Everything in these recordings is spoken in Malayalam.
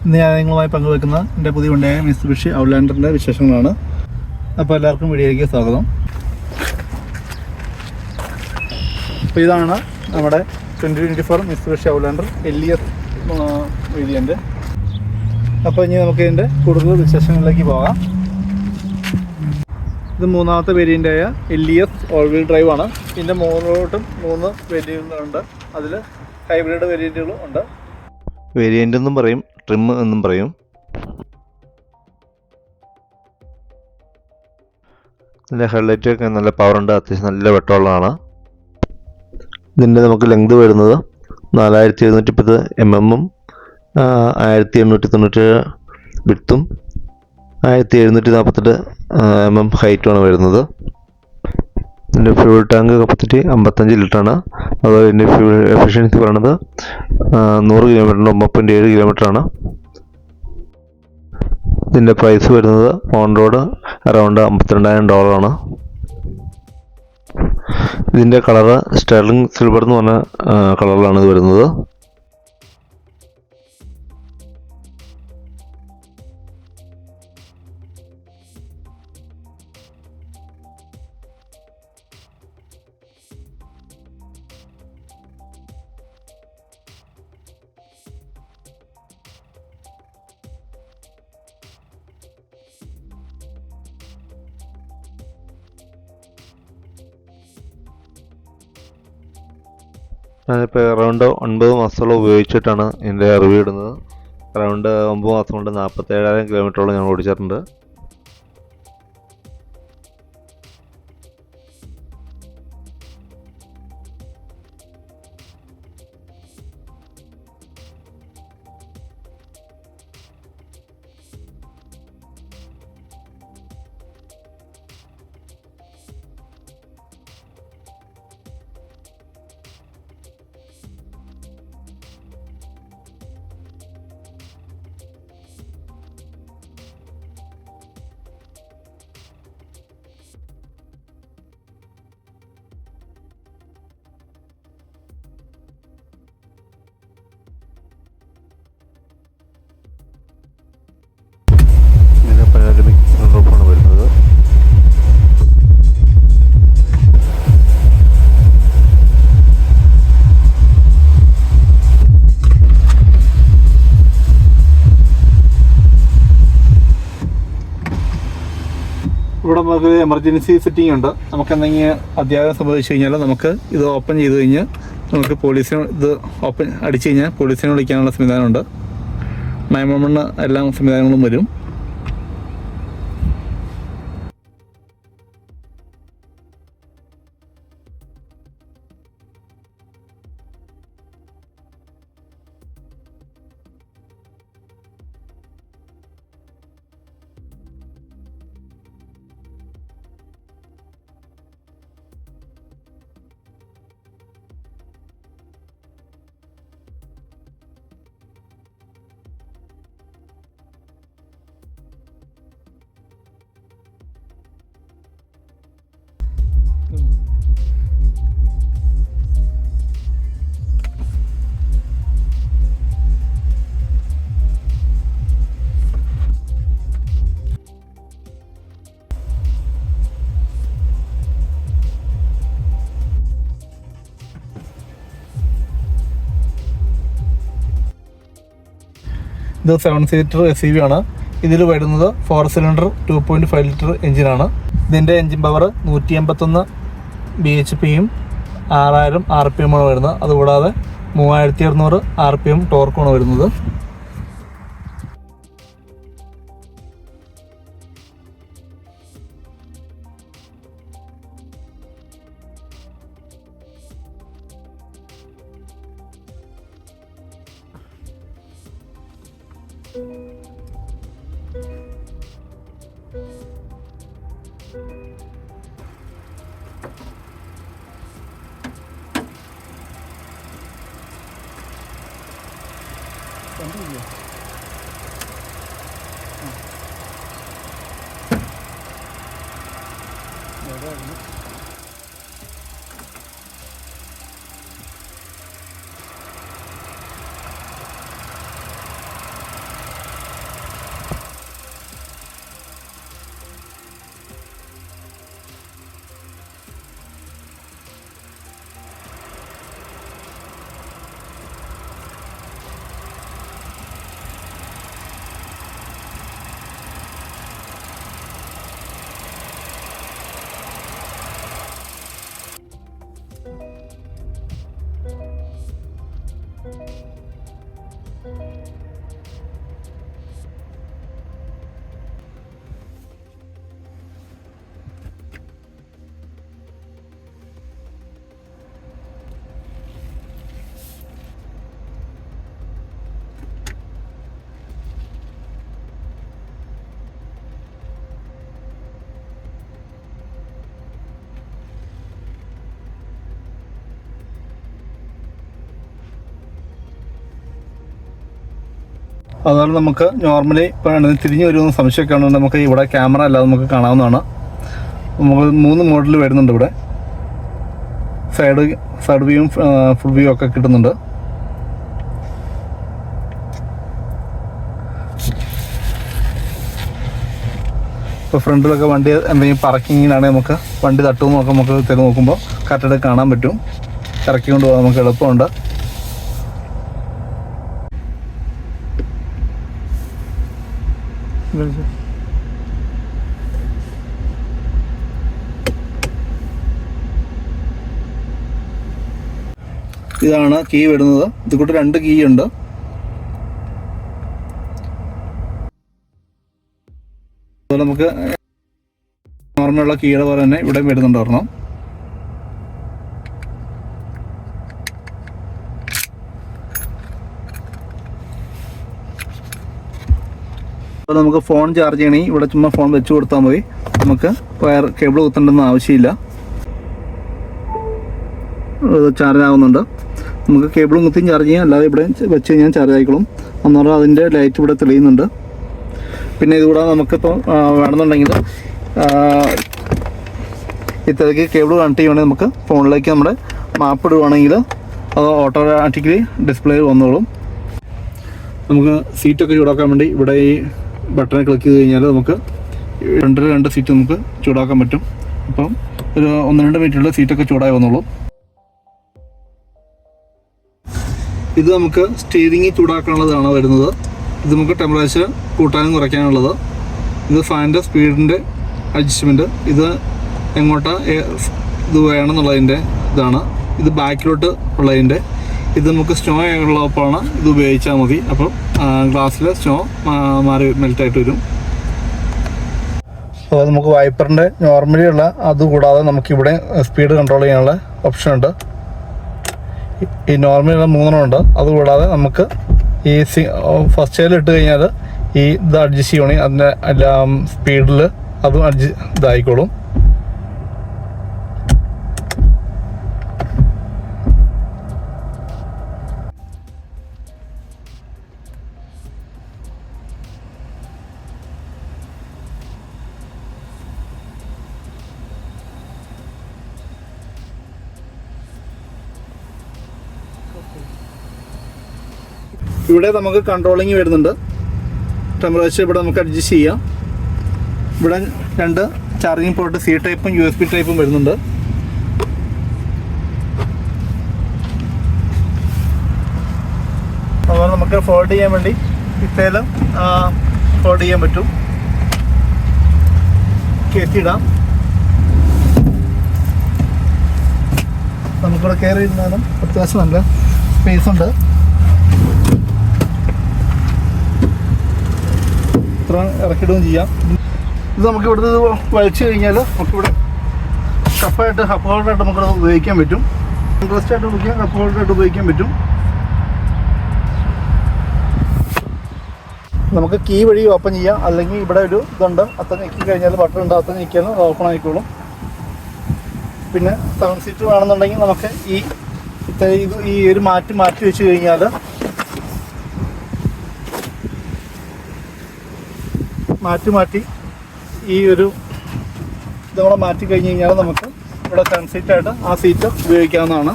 ഇന്ന് ഞാൻ നിങ്ങളുമായി പങ്കുവെക്കുന്ന എൻ്റെ പുതിയ വണ്ടിയായ മിത്സുബിഷി ഔട്ട്ലാൻഡറിൻ്റെ വിശേഷങ്ങളാണ്. അപ്പോൾ എല്ലാവർക്കും വീഡിയോയിലേക്ക് സ്വാഗതം. അപ്പോൾ ഇതാണ് നമ്മുടെ 2024 മിത്സുബിഷി ഔട്ട്ലാൻഡർ LES വേരിയൻ്റ്. അപ്പോൾ ഇനി നമുക്ക് ഇതിൻ്റെ കൂടുതൽ വിശേഷങ്ങളിലേക്ക് പോകാം. ഇത് മൂന്നാമത്തെ വേരിയൻ്റായ LES ഓൾ വീൽ ഡ്രൈവ് ആണ്. ഇതിൻ്റെ മുകളിലോട്ടും 3 വേരിയൻ്റുകളുണ്ട്. അതിൽ ഹൈബ്രിഡ് വേരിയൻറ്റുകളും ഉണ്ട്. വേരിയൻ്റ് എന്നും പറയും, ട്രിം എന്നും പറയും. ഇതിൻ്റെ ഹെഡ്ലൈറ്റൊക്കെ നല്ല പവറുണ്ട്, അത്യാവശ്യം നല്ല വെട്ടമുള്ളതാണ്. ഇതിൻ്റെ നമുക്ക് ലെങ്ത് വരുന്നത് 4710 mm 1897 വിഡ്ത്തും 1748 mm ഹൈറ്റുമാണ് വരുന്നത്. ഇതിൻ്റെ ഫ്യൂൾ ടാങ്ക് കപ്പാസിറ്റി 55 ലിറ്ററാണ്. അതുപോലെ ഇതിൻ്റെ ഫ്യൂൾ എഫിഷ്യൻസി പറയുന്നത് 100 കിലോമീറ്ററിന് 9.7 കിലോമീറ്ററാണ്. ഇതിൻ്റെ പ്രൈസ് വരുന്നത് ഓൺ റോഡ് അറൗണ്ട് $52,000. ഇതിൻ്റെ കളറ് സ്റ്റെർലിംഗ് സിൽവർ എന്ന് പറഞ്ഞ കളറിലാണ് ഇത് വരുന്നത്. ഞാനിപ്പോൾ അറൗണ്ട് 9 മാസത്തോളം ഉപയോഗിച്ചിട്ടാണ് ഇതിൻ്റെ റിവ്യൂ ഇടുന്നത്. അറൗണ്ട് 9 മാസം കൊണ്ട് 47,000 കിലോമീറ്ററോളം ഞാൻ ഓടിച്ചിട്ടുണ്ട്. പാനോരമിക് സൺറൂഫാണ് വരുന്നത്. ഇവിടെ നമുക്ക് എമർജൻസി സെറ്റിംഗ് ഉണ്ട്. നമുക്ക് എന്തെങ്കിലും അത്യാവശ്യം സംഭവിച്ചു കഴിഞ്ഞാൽ നമുക്ക് ഇത് ഓപ്പൺ ചെയ്ത് കഴിഞ്ഞാൽ നമുക്ക് പോലീസിനെ ഇത് ഓപ്പൺ അടിച്ചു കഴിഞ്ഞാൽ പോലീസിനെ വിളിക്കാനുള്ള സംവിധാനമുണ്ട്. 911 എല്ലാ സംവിധാനങ്ങളും വരും. ഇത് 7 സീറ്റർ SUV ആണ്. ഇതിൽ വരുന്നത് 4 സിലിണ്ടർ 2.5 ലിറ്റർ എഞ്ചിനാണ്. ഇതിൻ്റെ എഞ്ചിൻ പവർ 181 bhpയും 6000 RPM ആണ് വരുന്നത്. അതുകൂടാതെ 3200 RPM ടോർക്കുമാണ് വരുന്നത്. അതുപോലെ നമുക്ക് നോർമലി ഇപ്പോൾ തിരിഞ്ഞു വരുന്ന സംശയമൊക്കെ ആണെങ്കിൽ നമുക്ക് ഇവിടെ ക്യാമറ അല്ലാതെ നമുക്ക് കാണാവുന്നതാണ്. നമുക്ക് 3 മോഡൽ വരുന്നുണ്ട് ഇവിടെ. സൈഡ് വ്യൂവും ഫുൾ വ്യൂ ഒക്കെ കിട്ടുന്നുണ്ട്. ഇപ്പോൾ ഫ്രണ്ടിലൊക്കെ വണ്ടി എന്തെങ്കിലും പാർക്കിങ്ങിനാണെങ്കിൽ നമുക്ക് വണ്ടി തട്ടുമെന്നൊക്കെ നമുക്ക് തിരി നോക്കുമ്പോൾ കറക്റ്റായിട്ട് കാണാൻ പറ്റും. ഇറക്കി കൊണ്ട് പോകാൻ നമുക്ക് എളുപ്പമുണ്ട്. ഇതാണ് കീ വരുന്നത്. ഇത് കൂട്ട് 2 കീ ഉണ്ട്. അതുപോലെ നമുക്ക് നോർമലുള്ള കീയുടെ പോലെ തന്നെ ഇവിടെ വരുന്നുണ്ട് ഒരെണ്ണം. അപ്പോൾ നമുക്ക് ഫോൺ ചാർജ് ചെയ്യണമെങ്കിൽ ഇവിടെ ചുമ്മാ ഫോൺ വെച്ച് കൊടുത്താൽ മതി. നമുക്ക് വയർ കേബിൾ കുത്തേണ്ടെന്ന് ആവശ്യമില്ല. ചാർജ് ആകുന്നുണ്ട്. നമുക്ക് കേബിളും കുത്തിയും ചാർജ് ചെയ്യാം, അല്ലാതെ ഇവിടെ വെച്ച് കഴിഞ്ഞാൽ ചാർജ് ആയിക്കോളും. ഒന്നുകൂടെ അതിൻ്റെ ലൈറ്റ് ഇവിടെ തെളിയുന്നുണ്ട്. പിന്നെ ഇതുകൂടാതെ നമുക്കിപ്പോൾ വേണമെന്നുണ്ടെങ്കിൽ ഇത്തരക്ക് കേബിൾ കണക്ട് ചെയ്യുവാണെങ്കിൽ നമുക്ക് ഫോണിലേക്ക് നമ്മുടെ മാപ്പ് ഇടുവാണെങ്കിൽ അത് ഓട്ടോമാറ്റിക്കലി ഡിസ്പ്ലേ വന്നോളും. നമുക്ക് സീറ്റൊക്കെ ചൂടാക്കാൻ വേണ്ടി ഇവിടെ ഈ ബട്ടൺ ക്ലിക്ക് ചെയ്ത് കഴിഞ്ഞാൽ നമുക്ക് 2 സീറ്റ് നമുക്ക് ചൂടാക്കാൻ പറ്റും. അപ്പം ഒരു 1-2 മിനിറ്റുള്ള സീറ്റൊക്കെ ചൂടായി വന്നോളും. ഇത് നമുക്ക് സ്റ്റീറിംഗ് ചൂടാക്കാനുള്ളതാണ് വരുന്നത്. ഇത് നമുക്ക് ടെമ്പറേച്ചർ കൂട്ടാനും കുറയ്ക്കാനുള്ളത്. ഇത് ഫാനിൻ്റെ സ്പീഡിൻ്റെ അഡ്ജസ്റ്റ്മെൻറ്റ്. ഇത് എങ്ങോട്ടാ ഇത് വേണമെന്നുള്ളതിൻ്റെ ഇതാണ്. ഇത് ബാക്കിലോട്ട് ഉള്ളതിൻ്റെ. ഇത് നമുക്ക് സ്നോ ഉള്ളപ്പോഴാണ് ഇത് ഉപയോഗിച്ചാൽ മതി. അപ്പം ഗ്ലാസ്സിൽ സ്നോ മാറി മെൽറ്റായിട്ട് വരും. അപ്പോൾ നമുക്ക് വൈപ്പറിൻ്റെ നോർമലി ഉള്ള അതുകൂടാതെ നമുക്കിവിടെ സ്പീഡ് കൺട്രോൾ ചെയ്യാനുള്ള ഓപ്ഷൻ ഉണ്ട്. ഈ നോർമലുള്ള 3 ഉണ്ട്. അതുകൂടാതെ നമുക്ക് ഈ ഫസ്റ്റ് എയറിൽ ഇട്ട് കഴിഞ്ഞാൽ ഈ ഇത് അഡ്ജസ്റ്റ് ചെയ്യണമെങ്കിൽ അതിൻ്റെ എല്ലാം സ്പീഡിൽ അതും ഇതായിക്കോളും. ഇവിടെ നമുക്ക് കൺട്രോളിങ് വരുന്നുണ്ട്. ടെമ്പറേച്ചർ ഇവിടെ നമുക്ക് അഡ്ജസ്റ്റ് ചെയ്യാം. ഇവിടെ 2 ചാർജിങ് പോർട്ട് C ടൈപ്പും USB ടൈപ്പും വരുന്നുണ്ട്. അതുപോലെ നമുക്ക് ഫോൾഡ് ചെയ്യാൻ വേണ്ടി ഇത്തേലും ഫോൾഡ് ചെയ്യാൻ പറ്റും. കയറ്റിയിടാം. നമുക്കിവിടെ കയറി ഇരുന്നാലും അത്യാവശ്യം നല്ല സ്പേസ് ഉണ്ട്. ഇത്ര ഇറക്കിയിടുകയും ചെയ്യാം. ഇത് നമുക്ക് ഇവിടുന്ന് വലിച്ചു കഴിഞ്ഞാൽ നമുക്കിവിടെ കപ്പായിട്ട് കപ്പ് ഹോൾഡറായിട്ട് നമുക്കിവിടെ ഉപയോഗിക്കാൻ പറ്റും. ഇൻട്രസ്റ്റ് ആയിട്ട് ഉപയോഗിക്കാം, കപ്പ് ഹോൾഡറായിട്ട് ഉപയോഗിക്കാൻ പറ്റും. നമുക്ക് കീ വഴി ഓപ്പൺ ചെയ്യാം. അല്ലെങ്കിൽ ഇവിടെ ഒരു ഇതുണ്ട്, അത്ര ഞെക്കി കഴിഞ്ഞാൽ ബട്ടൺ ഉണ്ട്, അത്ര ഞെക്കിയാൽ ഓപ്പൺ ആയിക്കോളും. പിന്നെ 7 സീറ്റ് വേണമെന്നുണ്ടെങ്കിൽ നമുക്ക് ഈ ഒരു മാറ്റി വെച്ച് കഴിഞ്ഞാൽ മാറ്റി ഈ ഒരു ഇതോടെ മാറ്റി കഴിഞ്ഞ് കഴിഞ്ഞാൽ നമുക്ക് ഇവിടെ 7 സീറ്റായിട്ട് ആ സീറ്റ് ഉപയോഗിക്കാവുന്നതാണ്.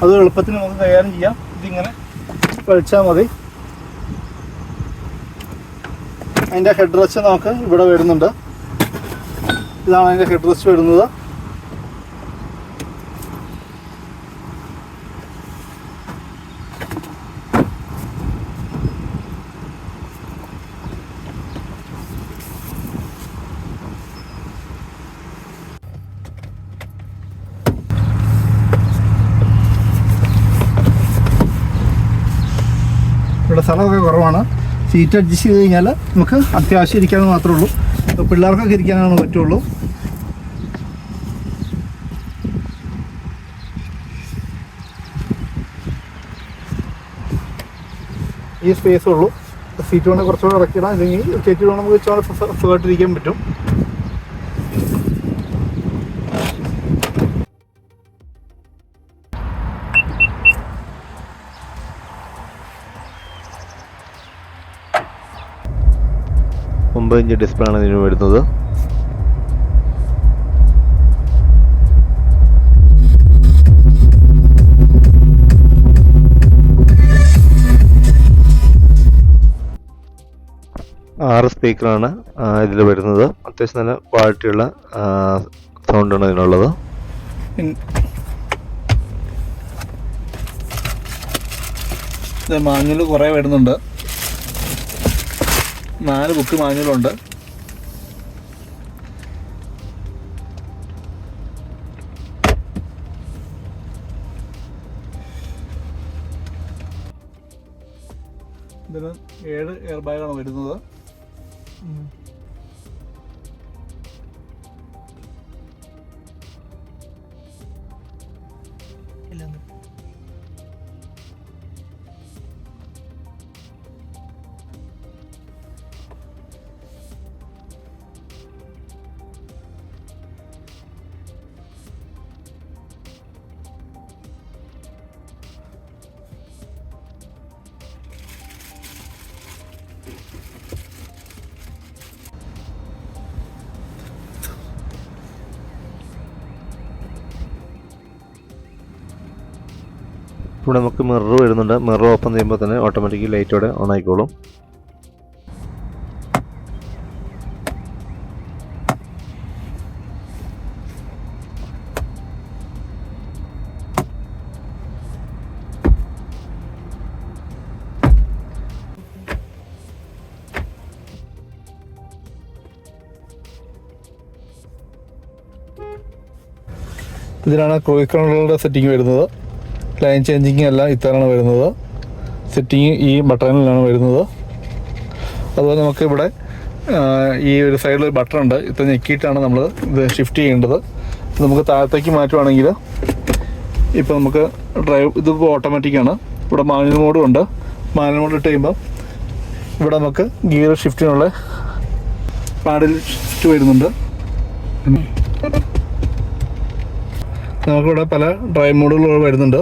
അത് എളുപ്പത്തിന് നമുക്ക് കൈകാര്യം ചെയ്യാം. ഇതിങ്ങനെ വലിച്ചാൽ മതി. അതിൻ്റെ ഹെഡ് റെസ്റ്റ് നമുക്ക് ഇവിടെ വരുന്നുണ്ട്. ഇതാണ് അതിൻ്റെ ഹെഡ് റെസ്റ്റ് വരുന്നത്. ഇവിടെ സ്ഥലമൊക്കെ കുറവാണ്. സീറ്റ് അഡ്ജസ്റ്റ് ചെയ്ത് കഴിഞ്ഞാൽ നമുക്ക് അത്യാവശ്യം ഇരിക്കാമെന്ന് മാത്രമേ ഉള്ളൂ. അപ്പോൾ പിള്ളേർക്കൊക്കെ ഇരിക്കാനാണ് പറ്റുള്ളൂ. ഈ സ്പേസേ ഉള്ളൂ. സീറ്റ് വേണമെങ്കിൽ കുറച്ചുകൂടെ ഇറക്കിയിടാം. അല്ലെങ്കിൽ കയറ്റി വേണം നമുക്ക് കുറച്ചുകൂടെ സുഖമായിട്ടിരിക്കാൻ പറ്റും. 9 ഇഞ്ച് ഡിസ്പ്ലേ ആണ് ഇതിന് വരുന്നത്. ആറ് സ്പീക്കറാണ് ഇതിൽ വരുന്നത്. അത്യാവശ്യം നല്ല ക്വാളിറ്റിയുള്ള സൗണ്ടാണ് ഇതിനുള്ളത്. മാനുവൽ കുറേ വരുന്നുണ്ട്. 4 ബുക്ക് മാനുവലുണ്ട്. ഇതിന് 7 എയർ ബാഗാണ് വരുന്നത്. ഇവിടെ നമുക്ക് മിറർ വരുന്നുണ്ട്. മിറർ ഓപ്പൺ ചെയ്യുമ്പോൾ തന്നെ ഓട്ടോമാറ്റിക്കലി ലൈറ്റോടെ ഓൺ ആയിക്കോളും. ഇതിലാണ് ക്രൂയിസ് കൺട്രോളിൻ്റെ സെറ്റിംഗ് വരുന്നത്. ലൈൻ ചേഞ്ചിങ് എല്ലാം ഇത്തരമാണ് വരുന്നത്. സെറ്റിങ് ഈ ബട്ടണിലാണ് വരുന്നത്. അതുപോലെ നമുക്കിവിടെ ഈ ഒരു സൈഡിൽ ഒരു ബട്ടൺ ഉണ്ട്. ഇത് ഞെക്കിയിട്ടാണ് നമ്മൾ ഇത് ഷിഫ്റ്റ് ചെയ്യേണ്ടത്. നമുക്ക് താഴത്തേക്ക് മാറ്റുവാണെങ്കിൽ ഇപ്പോൾ നമുക്ക് ഡ്രൈവ് ഇതിപ്പോൾ ഓട്ടോമാറ്റിക്കാണ്. ഇവിടെ മാനുവൽ മോഡും ഉണ്ട്. മാനുവൽ മോഡ് ഇട്ട് കഴിയുമ്പോൾ ഇവിടെ നമുക്ക് ഗിയർ ഷിഫ്റ്റിനുള്ള പാഡിൽ ഷിഫ്റ്റ് വരുന്നുണ്ട്. നമുക്കിവിടെ പല ഡ്രൈവ് മോഡുകൾ വരുന്നുണ്ട്.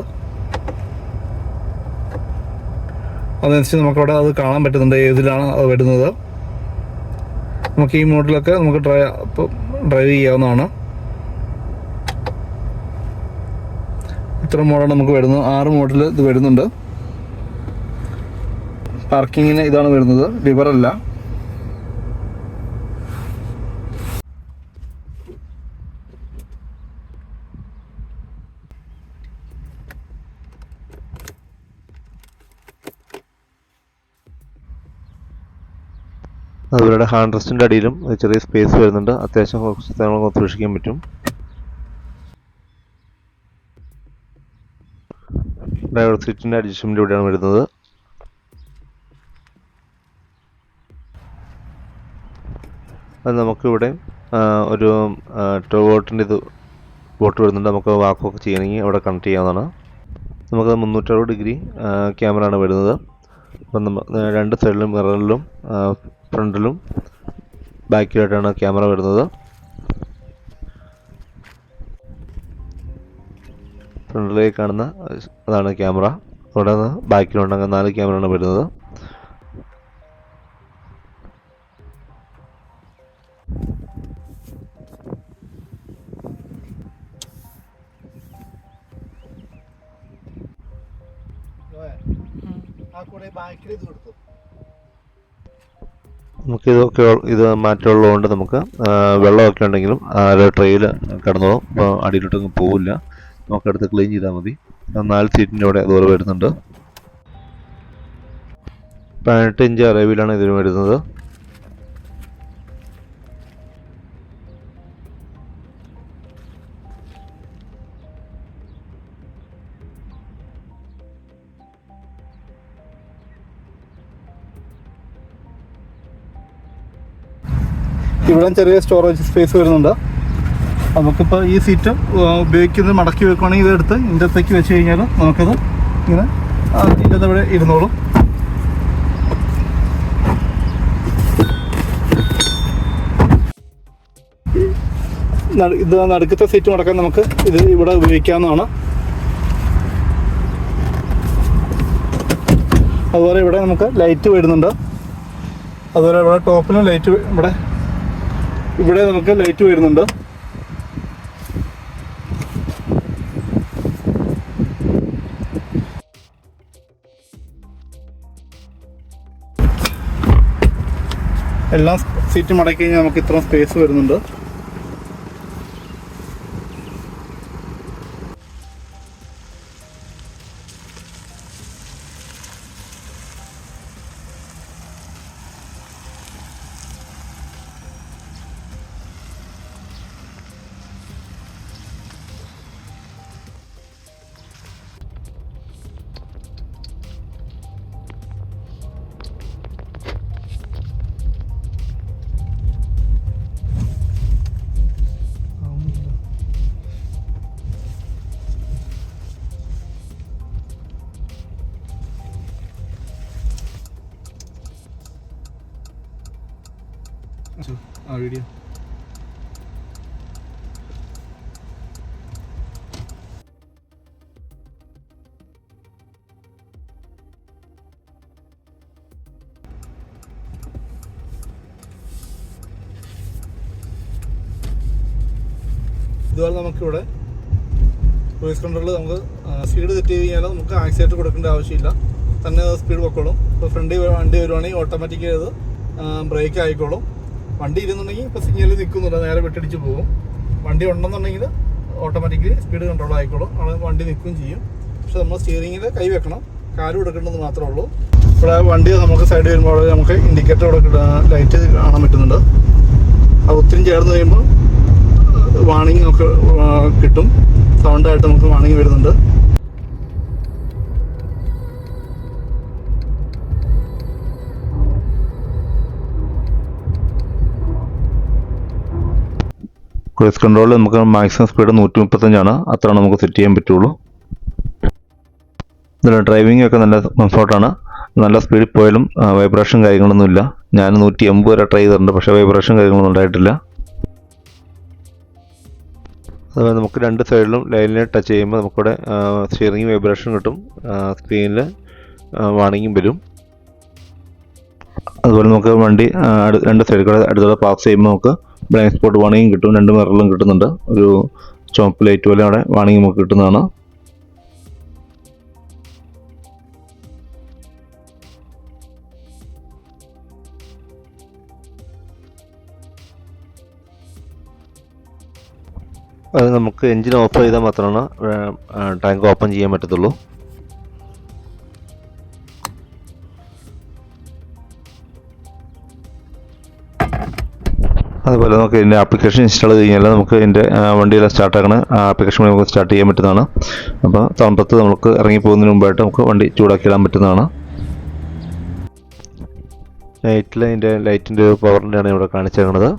അതനുസരിച്ച് നമുക്കവിടെ അത് കാണാൻ പറ്റുന്നുണ്ട് ഏതിലാണ് അത് വരുന്നത്. നമുക്ക് ഈ മോഡിലൊക്കെ നമുക്ക് ഡ്രൈവ് ചെയ്യാവുന്നതാണ്. ഇത്ര മോഡാണ് നമുക്ക് വരുന്നത്. 6 മോഡിൽ ഇത് വരുന്നുണ്ട്. പാർക്കിങ്ങിന് ഇതാണ് വരുന്നത്, ലിവറല്ല. അതുപോലെ ഹാൻഡ് റെസ്റ്റിൻ്റെ അടിയിലും ചെറിയ സ്പേസ് വരുന്നുണ്ട്. അത്യാവശ്യം കുറച്ച് സ്ഥലങ്ങൾ സൂക്ഷിക്കാൻ പറ്റും. ഡ്രൈവർ സീറ്റിൻ്റെ അഡ്ജസ്റ്റ്മെൻ്റ് ഇവിടെയാണ് വരുന്നത്. അത് നമുക്കിവിടെ ഒരു 12 വോൾട്ടിൻ്റെ ഇത് ബോട്ട് വരുന്നുണ്ട്. നമുക്ക് വാക്കൊക്കെ ചെയ്യണമെങ്കിൽ അവിടെ കണക്ട് ചെയ്യാവുന്നതാണ്. നമുക്ക് 360 ഡിഗ്രി ക്യാമറ ആണ് വരുന്നത്. അപ്പം നമ്മൾ 2 സൈഡിലും മിററിലും ഫ്രണ്ടിലും ബാക്കിലായിട്ടാണ് ക്യാമറ വരുന്നത്. ഫ്രണ്ടിലേക്ക് കാണുന്ന അതാണ് ക്യാമറ. അവിടെ നിന്ന് ബാക്കിലുണ്ടെങ്കിൽ 4 ക്യാമറയാണ് വരുന്നത്. നമുക്കിതൊക്കെ ഇത് മാറ്റമുള്ളതുകൊണ്ട് നമുക്ക് വെള്ളമൊക്കെ ഉണ്ടെങ്കിലും ട്രെയിൽ കിടന്നോളും. അപ്പോൾ അടിയിലോട്ടൊന്നും പോവില്ല. നമുക്കടുത്ത് ക്ലീൻ ചെയ്താൽ മതി. 4 സീറ്റിൻ്റെ അവിടെ അതുപോലെ വരുന്നുണ്ട്. 18 ഇഞ്ച് അളവിലാണ് ഇതിന് വരുന്നത്. ഇവിടെ ചെറിയ സ്റ്റോറേജ് സ്പേസ് വരുന്നുണ്ട്. നമുക്കിപ്പോൾ ഈ സീറ്റ് ഉപയോഗിക്കുന്നത് മടക്കി വെക്കുകയാണെങ്കിൽ ഇതെടുത്ത് ഇതിൻ്റെ അകത്തേക്ക് വെച്ച് കഴിഞ്ഞാൽ നമുക്കത് ഇങ്ങനെ ഇതിൻ്റെ ഇവിടെ ഇരുന്നോളും. ഇത് നടുക്കത്തെ സീറ്റ് മടക്കാൻ നമുക്ക് ഇത് ഇവിടെ ഉപയോഗിക്കാവുന്നതാണ്. അതുപോലെ ഇവിടെ നമുക്ക് ലൈറ്റ് വരുന്നുണ്ട്. അതുപോലെ ഇവിടെ ടോപ്പിലും ലൈറ്റ്, ഇവിടെ നമുക്ക് ലൈറ്റ് വരുന്നുണ്ട്. എല്ലാം സീറ്റ് മടക്കി കഴിഞ്ഞാൽ നമുക്ക് ഇത്ര സ്പേസ് വരുന്നുണ്ട്. വീഡിയോ ഇതുപോലെ നമുക്കിവിടെ ക്രൂയിസ് കൺട്രോളിൽ നമുക്ക് സ്പീഡ് തെറ്റ് ചെയ്ത് കഴിഞ്ഞാൽ നമുക്ക് ആക്സിലേറ്റർ കൊടുക്കേണ്ട ആവശ്യമില്ല, തന്നെ സ്പീഡ് പൊക്കോളും. ഇപ്പോൾ ഫ്രണ്ടിൽ വണ്ടി വരുവാണെങ്കിൽ ഓട്ടോമാറ്റിക്കലി അത് ബ്രേക്ക് ആയിക്കോളും. വണ്ടി ഇരുന്നുണ്ടെങ്കിൽ ഇപ്പോൾ സിഗ്നലിൽ നിൽക്കുന്നില്ല, നേരെ വിട്ടടിച്ച് പോകും. വണ്ടി ഉണ്ടെന്നുണ്ടെങ്കിൽ ഓട്ടോമാറ്റിക്കലി സ്പീഡ് കൺട്രോൾ ആയിക്കോളും, അവിടെ വണ്ടി നിൽക്കുകയും ചെയ്യും. പക്ഷെ നമ്മൾ സ്റ്റിയറിങ്ങിൽ കൈ വെക്കണം, കാല് കൊടുക്കേണ്ടത് മാത്രമേ ഉള്ളൂ. ഇവിടെ വണ്ടി നമുക്ക് സൈഡ് വരുമ്പോൾ നമുക്ക് ഇൻഡിക്കേറ്റർ ഇവിടെ ലൈറ്റ് കാണാൻ പറ്റുന്നുണ്ട്. അത് ഒത്തിരി ചേർന്ന് കഴിയുമ്പോൾ വാണിംഗ് നമുക്ക് കിട്ടും, സൗണ്ടായിട്ട് നമുക്ക് വാണിംഗ് വരുന്നുണ്ട്. ക്രൂയിസ് കൺട്രോളിൽ നമുക്ക് മാക്സിമം സ്പീഡ് 135 അത്രയാണ് നമുക്ക് സെറ്റ് ചെയ്യാൻ പറ്റുള്ളൂ. ഇതിൽ ഡ്രൈവിംഗ് ഒക്കെ നല്ല കംഫർട്ടാണ്. നല്ല സ്പീഡിൽ പോയാലും വൈബ്രേഷൻ കാര്യങ്ങളൊന്നുമില്ല. ഞാൻ 180 വരെ ട്രൈ ചെയ്തിട്ടുണ്ട്, പക്ഷേ വൈബ്രേഷൻ കാര്യങ്ങളൊന്നും ഉണ്ടായിട്ടില്ല. അതുപോലെ നമുക്ക് രണ്ട് സൈഡിലും ലൈനിൽ ടച്ച് ചെയ്യുമ്പോൾ നമുക്കിവിടെ സ്റ്റിയറിംഗ് വൈബ്രേഷൻ കിട്ടും, സ്ക്രീനിൽ വാണിംഗും വരും. അതുപോലെ നമുക്ക് വണ്ടി രണ്ട് സൈഡിൽ കൂടെ അടുത്തോടെ പാസ് ചെയ്യുമ്പോൾ നമുക്ക് ബ്ലൈൻഡ് സ്പോട്ട് വാണിംഗ് കിട്ടും, രണ്ട് മിററിലും കിട്ടുന്നുണ്ട്. ഒരു ചുവപ്പ് ലൈറ്റ് പോലെ അവിടെ വാണിംഗ് നമുക്ക് കിട്ടുന്നതാണ്. അത് നമുക്ക് എൻജിൻ ഓഫ് ചെയ്താൽ മാത്രമാണ് ടാങ്ക് ഓപ്പൺ ചെയ്യാൻ പറ്റത്തുള്ളൂ. അതുപോലെ നമുക്ക് ഇതിൻ്റെ ആപ്ലിക്കേഷൻ ഇൻസ്റ്റാൾ ചെയ്ത് കഴിഞ്ഞാൽ നമുക്ക് ഇതിൻ്റെ വണ്ടിയെല്ലാം സ്റ്റാർട്ടാക്കണ ആപ്ലിക്കേഷൻ വഴി നമുക്ക് സ്റ്റാർട്ട് ചെയ്യാൻ പറ്റുന്നതാണ്. അപ്പോൾ തണുപ്പത്ത് നമുക്ക് ഇറങ്ങിപ്പോകുന്നതിന് മുമ്പായിട്ട് നമുക്ക് വണ്ടി ചൂടാക്കി ഇടാൻ പറ്റുന്നതാണ്. അതിൻ്റെ ലൈറ്റിൻ്റെ ഒരു പവറിൻ്റെയാണ് ഇവിടെ കാണിച്ചേക്കുന്നത്.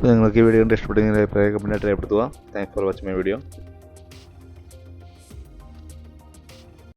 നിങ്ങൾക്ക് ഈ വീഡിയോ ഇഷ്ടപ്പെട്ടെങ്കിൽ അഭിപ്രായം കമൻറ്റായിട്ട് രേഖപ്പെടുത്തുക. Thanks for watching my video.